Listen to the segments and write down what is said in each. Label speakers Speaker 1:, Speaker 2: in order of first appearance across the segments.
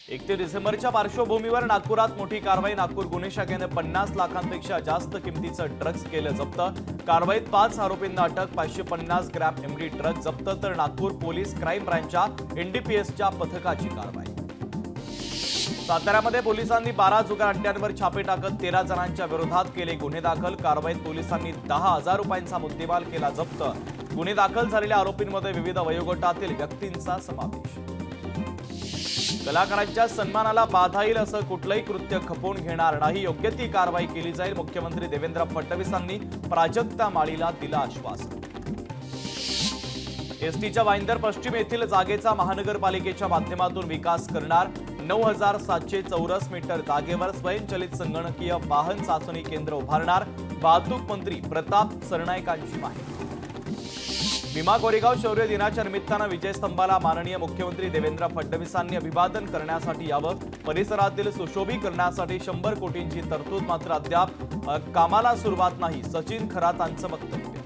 Speaker 1: 31 डिसेंबरच्या पार्श्वभूमीवर नागपुरात मोठी कारवाई। नागपूर गुन्हे शाखेने 50 लाखांपेक्षा जास्त किमतीचं ड्रग्ज केलं जप्त। कारवाईत 5 आरोपींना अटक, 550 ग्रॅम एमडी ड्रग्ज जप्त। तर नागपूर पोलीस क्राईम ब्रांचच्या एनडीपीएसच्या पथकाची कारवाई। साताऱ्यामध्ये पोलिसांनी 12 जुगार अड्ड्यांवर छापे टाकत 13 जणांच्या विरोधात केले गुन्हे दाखल। कारवाईत पोलिसांनी 10,000 रुपयांचा मुद्देमाल केला जप्त। गुन्हे दाखल झालेल्या आरोपींमध्ये विविध वयोगटातील व्यक्तींचा समावेश। कलाकारांच्या सन्मानाला बाधा येईल असं कुठलंही कृत्य खपवून घेणार नाही, योग्य ती कारवाई केली जाईल। मुख्यमंत्री देवेंद्र फडणवीसांनी प्राजक्ता माळीला दिलं आश्वासन। एसटीच्या वाईंदर पश्चिम येथील जागेचा महानगरपालिकेच्या माध्यमातून विकास करणार। 9,700 चौरस मीटर जागेवर स्वयंचलित संगणकीय वाहन चाचणी केंद्र उभारणार। वाहतूक मंत्री प्रताप सरनाईकांची माहिती। भीमा कोरेगाव शौर्य दिनाच्या निमित्तानं विजयस्तंभाला माननीय मुख्यमंत्री देवेंद्र फडणवीसांनी अभिवादन करण्यासाठी यावं। परिसरातील सुशोभीकरणासाठी 100 कोटींची तरतूद, मात्र अद्याप कामाला सुरुवात नाही, सचिन खरातांचं वक्तव्य।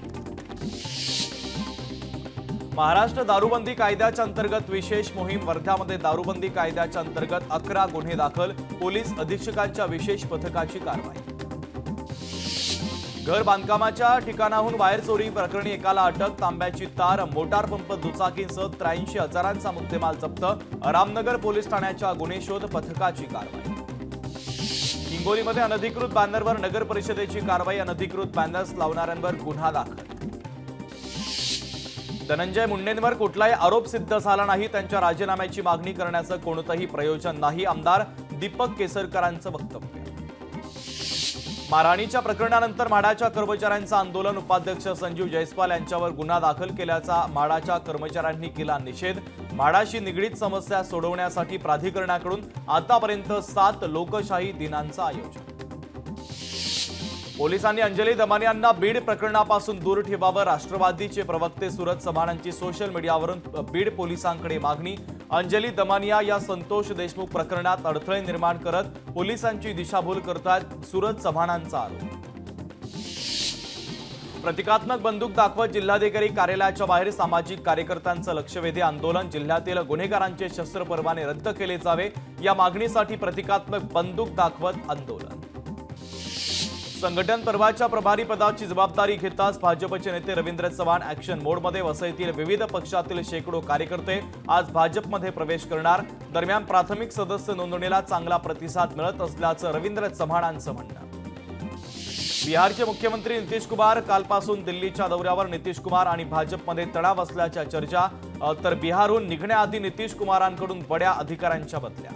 Speaker 1: महाराष्ट्र दारूबंदी कायद्याच्या अंतर्गत विशेष मोहीम। वर्ध्यामध्ये दारूबंदी कायद्याच्या अंतर्गत 11 गुन्हे दाखल, पोलीस अधीक्षकांच्या विशेष पथकाची कारवाई। घर बांधकामाच्या ठिकाणाहून वायर चोरी प्रकरणी एकाला अटक, तांब्याची तार, मोटार पंप, दुचाकींसह 83,000चा मुद्देमाल जप्त। रामनगर पोलीस ठाण्याच्या गुन्हे शोध पथकाची कारवाई। हिंगोलीमध्ये अनधिकृत बॅनरवर नगर परिषदेची कारवाई, अनधिकृत बॅनर्स लावणाऱ्यांवर गुन्हा दाखल। धनंजय मुंडेंवर कुठलाही आरोप सिद्ध झाला नाही, त्यांच्या राजीनाम्याची मागणी करण्याचं कोणतंही प्रयोजन नाही, आमदार दीपक केसरकरांचं वक्तव्य। मारहाणीच्या प्रकरणानंतर म्हाडाच्या कर्मचाऱ्यांचं आंदोलन, उपाध्यक्ष संजीव जयस्वाल यांच्यावर गुन्हा दाखल केल्याचा म्हाडाच्या कर्मचाऱ्यांनी केला निषेध। म्हाडाशी निगडीत समस्या सोडवण्यासाठी प्राधिकरणाकडून आतापर्यंत 7 लोकशाही दिनांचं आयोजन। पोलिसांनी अंजली दमानियांना बीड प्रकरणापासून दूर ठेवावं, राष्ट्रवादीचे प्रवक्ते सुरज चव्हाणांची सोशल मीडियावरून बीड पोलिसांकडे मागणी। अंजली दमानिया या संतोष देशमुख प्रकरणात अडथळे निर्माण करत पोलिसांची दिशाभूल करतात, सुरज चव्हाणांचा आरोप। प्रतिकात्मक बंदूक दाखवत जिल्हाधिकारी कार्यालयाच्या बाहेर सामाजिक कार्यकर्त्यांचं लक्षवेधी आंदोलन। जिल्ह्यातील गुन्हेगारांचे शस्त्र परवाने रद्द केले जावे या मागणीसाठी प्रतिकात्मक बंदूक दाखवत आंदोलन। संघटन पर्वाच्या प्रभारी पदाची जबाबदारी घेताच भाजपचे नेते रवींद्र चव्हाण ऍक्शन मोडमध्ये। वसईतील विविध पक्षातील शेकडो कार्यकर्ते आज भाजपमध्ये प्रवेश करणार। दरम्यान प्राथमिक सदस्य नोंदणीला चांगला प्रतिसाद मिळत असल्याचं रवींद्र चव्हाणांचं म्हणणं। बिहारचे मुख्यमंत्री नितीश कुमार कालपासून दिल्लीच्या दौऱ्यावर। नितीश कुमार आणि भाजपमध्ये तणाव असल्याच्या चर्चा, तर बिहारहून निघण्याआधी नितीश कुमारांकडून बड्या अधिकाऱ्यांच्या बदल्या।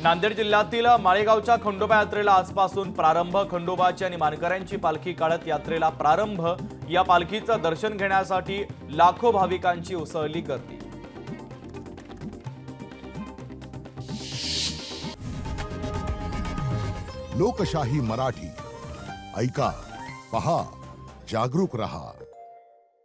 Speaker 1: नांदेड जिल्ह्यातील माळेगावच्या खंडोबा यात्रेला आजपासून प्रारंभ। खंडोबाची आणि मानकऱ्यांची पालखी काढत यात्रेला प्रारंभ। या पालखीचं दर्शन घेण्यासाठी लाखो भाविकांची उसळली गर्दी।
Speaker 2: लोकशाही मराठी ऐका, पहा, जागरूक रहा।